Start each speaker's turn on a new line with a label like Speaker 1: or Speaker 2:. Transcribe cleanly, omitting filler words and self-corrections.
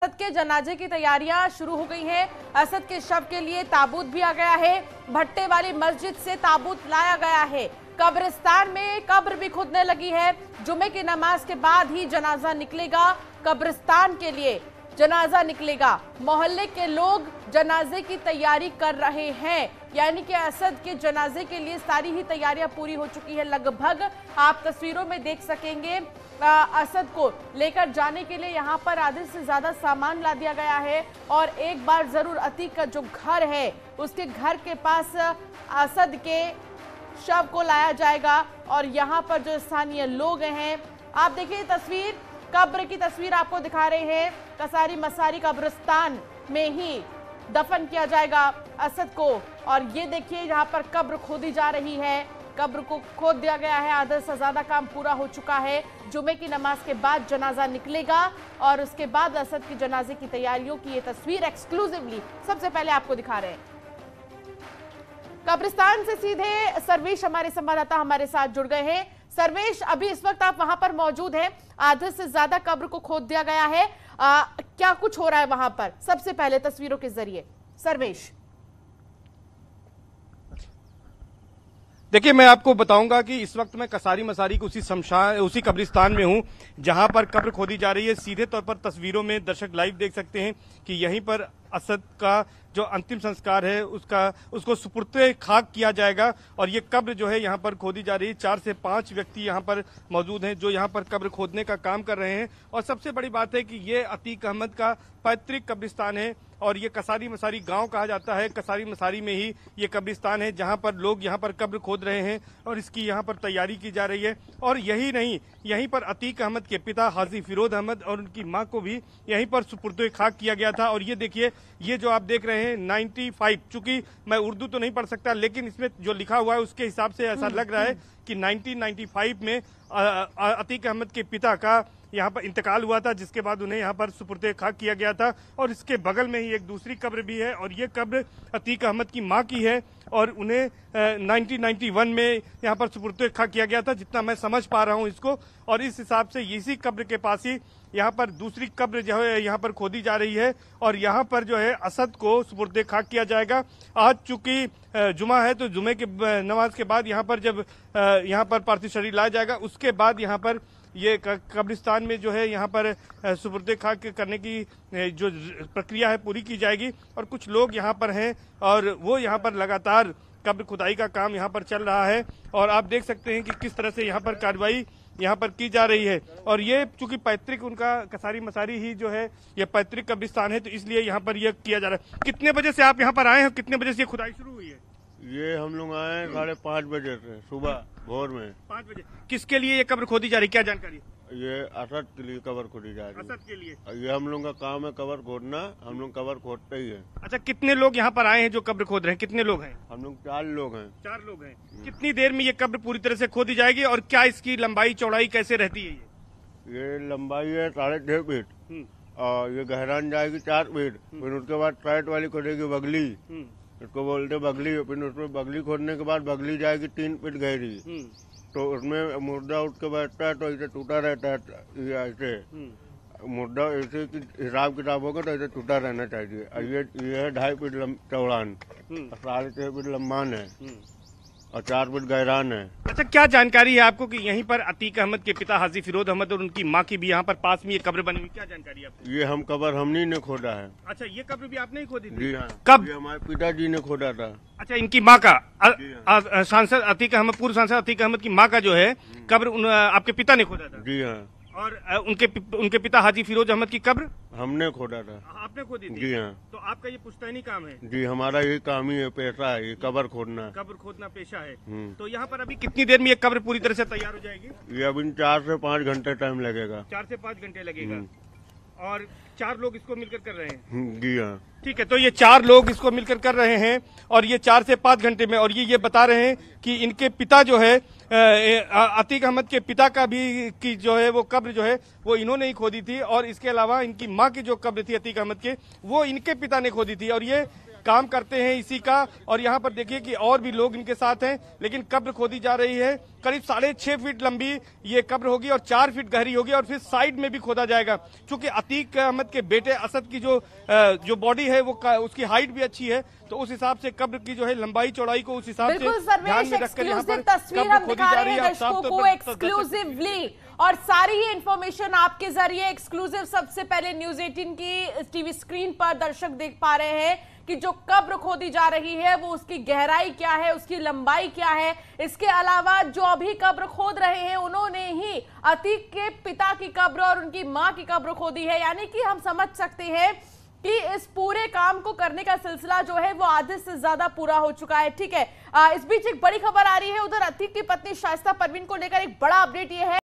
Speaker 1: असद के जनाजे की तैयारियां शुरू हो गई हैं। असद के शव के लिए ताबूत भी आ गया है। भट्टे वाली मस्जिद से ताबूत लाया गया है। कब्रिस्तान में कब्र भी खुदने लगी है। जुमे की नमाज के बाद ही जनाजा निकलेगा। कब्रिस्तान के लिए जनाजा निकलेगा। मोहल्ले के लोग जनाजे की तैयारी कर रहे हैं, यानी कि असद के जनाजे के लिए सारी ही तैयारियां पूरी हो चुकी है। लगभग आप तस्वीरों में देख सकेंगे असद को लेकर जाने के लिए यहाँ पर आधे से ज्यादा सामान ला दिया गया है। और एक बार जरूर अतीक का जो घर है उसके घर के पास असद के शव को लाया जाएगा। और यहाँ पर जो स्थानीय लोग हैं, आप देखिए तस्वीर, कब्र की तस्वीर आपको दिखा रहे हैं। कसारी मसारी कब्रिस्तान में ही दफन किया जाएगा असद को। और ये देखिए यहाँ पर कब्र खोदी जा रही है। कब्र को खोद दिया गया है। आधे से ज्यादा काम पूरा हो चुका है। जुमे की नमाज के बाद जनाजा निकलेगा और उसके बाद असद की जनाजे की तैयारियों की ये तस्वीर एक्सक्लूसिवली सबसे पहले आपको दिखा रहे हैं। कब्रिस्तान से सीधे सर्वेश हमारे संवाददाता हमारे साथ जुड़ गए हैं। सर्वेश, अभी इस वक्त आप वहां पर मौजूद हैं। आधे से ज्यादा कब्र को खोद दिया गया है। क्या कुछ हो रहा है वहां पर, सबसे पहले तस्वीरों के जरिए सर्वेश?
Speaker 2: देखिए, मैं आपको बताऊंगा कि इस वक्त मैं कसारी मसारी के उसी कब्रिस्तान में हूं जहां पर कब्र खोदी जा रही है। सीधे तौर पर तस्वीरों में दर्शक लाइव देख सकते हैं कि यहीं पर असद का जो अंतिम संस्कार है उसको सुपुर्द खाक किया जाएगा। और ये कब्र जो है यहाँ पर खोदी जा रही है। 4 से 5 व्यक्ति यहाँ पर मौजूद हैं जो यहाँ पर कब्र खोदने का काम कर रहे हैं। और सबसे बड़ी बात है कि ये अतीक अहमद का पैतृक कब्रिस्तान है और ये कसारी मसारी गांव कहा जाता है। कसारी मसारी में ही ये कब्रिस्तान है जहां पर लोग यहाँ पर कब्र खोद रहे हैं और इसकी यहाँ पर तैयारी की जा रही है। और यही नहीं, यहीं पर अतीक अहमद के पिता हाजी फिरोज अहमद और उनकी मां को भी यहीं पर सुपुर्द खाक किया गया था। और ये देखिए, ये जो आप देख रहे हैं 95, चूंकि मैं उर्दू तो नहीं पढ़ सकता लेकिन इसमें जो लिखा हुआ है उसके हिसाब से ऐसा लग रहा है कि 1995 में अतीक अहमद के पिता का यहाँ पर इंतकाल हुआ था, जिसके बाद उन्हें यहाँ पर सुपुर्द खाक किया गया था। और इसके बगल में ही एक दूसरी कब्र भी है और ये कब्र अतीक अहमद की मां की है और उन्हें 1991 में यहाँ पर सुपुर्द खाक किया गया था, जितना मैं समझ पा रहा हूँ इसको। और इस हिसाब से इसी कब्र के पास ही यहाँ पर दूसरी कब्र जो है यहाँ पर खोदी जा रही है और यहाँ पर जो है असद को सुपुर्द खाक किया जाएगा। आज चूंकि जुमा है तो जुमे के नमाज के बाद यहाँ पर जब यहाँ पर पार्थिव शरीर लाया जाएगा उसके बाद यहाँ पर ये कब्रिस्तान में जो है यहाँ पर सुपुर्द खाक करने की जो प्रक्रिया है पूरी की जाएगी। और कुछ लोग यहाँ पर हैं और वो यहाँ पर लगातार कब्र खुदाई का काम यहाँ पर चल रहा है। और आप देख सकते हैं कि किस तरह से यहाँ पर कार्रवाई यहाँ पर की जा रही है। और ये चूंकि पैतृक उनका कसारी मसारी ही जो है ये पैतृक कब्रिस्तान है तो इसलिए यहाँ पर यह किया जा रहा है। कितने बजे से आप यहाँ पर आए हैं, कितने बजे से ये खुदाई शुरू हुई है?
Speaker 3: ये हम लोग आए हैं 5:30 बजे से, सुबह भोर में
Speaker 2: 5 बजे। किसके लिए ये कब्र खोदी जा रही है, क्या जानकारी?
Speaker 3: ये असद के लिए कब्र खोदी जा रही है।
Speaker 2: असद के लिए?
Speaker 3: ये हम लोग का काम है कब्र खोदना, हम लोग कब्र खोदते ही है।
Speaker 2: अच्छा, कितने लोग यहाँ पर आए हैं जो कब्र खोद रहे हैं, कितने लोग हैं?
Speaker 3: हम लोग 4 लोग हैं।
Speaker 2: 4 लोग हैं। कितनी देर में ये कब्र पूरी तरह से खोदी जाएगी और क्या इसकी लंबाई चौड़ाई कैसे रहती है?
Speaker 3: ये लंबाई है 6.5 फीट और ये गहराई जाएगी 4 फीट। फिर उसके बाद साइड वाली खोदेगी बगली, इसको बोलते बगली। फिर उसमें बगली खोदने के बाद बगली जाएगी 3 फीट गहरी। तो उसमें मुर्दा उठ के बैठता है तो ऐसे टूटा रहता है। ऐसे मुर्दा ऐसे हिसाब किताब होगा तो ऐसे टूटा रहना चाहिए। ये है 2.5 फीट चौड़ान, 6.5 फीट लंबान है और 4 फीट गहरान है।
Speaker 2: अच्छा, क्या जानकारी है आपको कि यहीं पर अतीक अहमद के पिता हाजी फिरोज अहमद और उनकी मां की भी यहाँ पर पास में ये कब्र बनी हुई, क्या जानकारी है आपको?
Speaker 3: ये हम कब्र हमनी ने खोदा है।
Speaker 2: अच्छा, ये कब्र भी आपने ही खोदी थी?
Speaker 3: जी हाँ।
Speaker 2: कब?
Speaker 3: ये हमारे पिताजी ने खोदा था।
Speaker 2: अच्छा, इनकी माँ का सांसद अतीक अहमद, पूर्व सांसद अतीक अहमद की माँ का जो है कब्र आपके पिता ने खोदा था?
Speaker 3: जी हाँ।
Speaker 2: और उनके पिता हाजी फिरोज अहमद की कब्र
Speaker 3: हमने खोदा था।
Speaker 2: आपने खोदी थी?
Speaker 3: जी हाँ।
Speaker 2: तो आपका ये पुश्तैनी काम है?
Speaker 3: जी, हमारा ये काम ही है, पेशा है, ये कब्र खोदना।
Speaker 2: कब्र खोदना पेशा है। तो यहाँ पर अभी कितनी देर में ये कब्र पूरी तरह से तैयार हो जाएगी?
Speaker 3: ये अभी 4 से 5 घंटे टाइम लगेगा।
Speaker 2: 4 से 5 घंटे लगेगा। और 4 लोग इसको मिलकर कर रहे हैं?
Speaker 3: जी हाँ।
Speaker 2: ठीक है, तो ये 4 लोग इसको मिलकर कर रहे हैं और ये 4 से 5 घंटे में, और ये बता रहे हैं कि इनके पिता जो है अतीक अहमद के पिता का भी की जो है वो कब्र जो है वो इन्होंने ही खोदी थी, और इसके अलावा इनकी माँ की जो कब्र थी अतीक अहमद के, वो इनके पिता ने खोदी थी, और ये काम करते हैं इसी का। और यहाँ पर देखिए कि और भी लोग इनके साथ हैं, लेकिन कब्र खोदी जा रही है। करीब 6.5 फीट lambी ये कब्र होगी और 4 फीट गहरी होगी, और फिर साइड में भी खोदा जाएगा, क्योंकि अतीक अहमद के बेटे असद की जो बॉडी है वो उसकी हाइट भी अच्छी है, तो उस हिसाब से कब्र की जो है लंबाई चौड़ाई को उस हिसाब से ध्यान में रखकर यहाँ पर
Speaker 1: तस्वीर हम दिखा रहे हैं दर्शकों को
Speaker 2: एक्सक्लूसिवली,
Speaker 1: और सारी ये इन्फॉर्मेशन आपके जरिए एक्सक्लूसिव सबसे पहले न्यूज 18 की टीवी स्क्रीन पर दर्शक देख पा रहे हैं कि जो कब्र खोदी जा रही है वो उसकी गहराई क्या है, उसकी लंबाई क्या है। इसके अलावा जो अभी कब्र खोद रहे हैं उन्होंने ही अतीक के पिता की कब्र और उनकी मां की कब्र खोदी है, यानी कि हम समझ सकते हैं कि इस पूरे काम को करने का सिलसिला जो है वो आधे से ज्यादा पूरा हो चुका है। ठीक है, इस बीच एक बड़ी खबर आ रही है, उधर अतीक की पत्नी शाइस्ता परवीन को लेकर एक बड़ा अपडेट ये है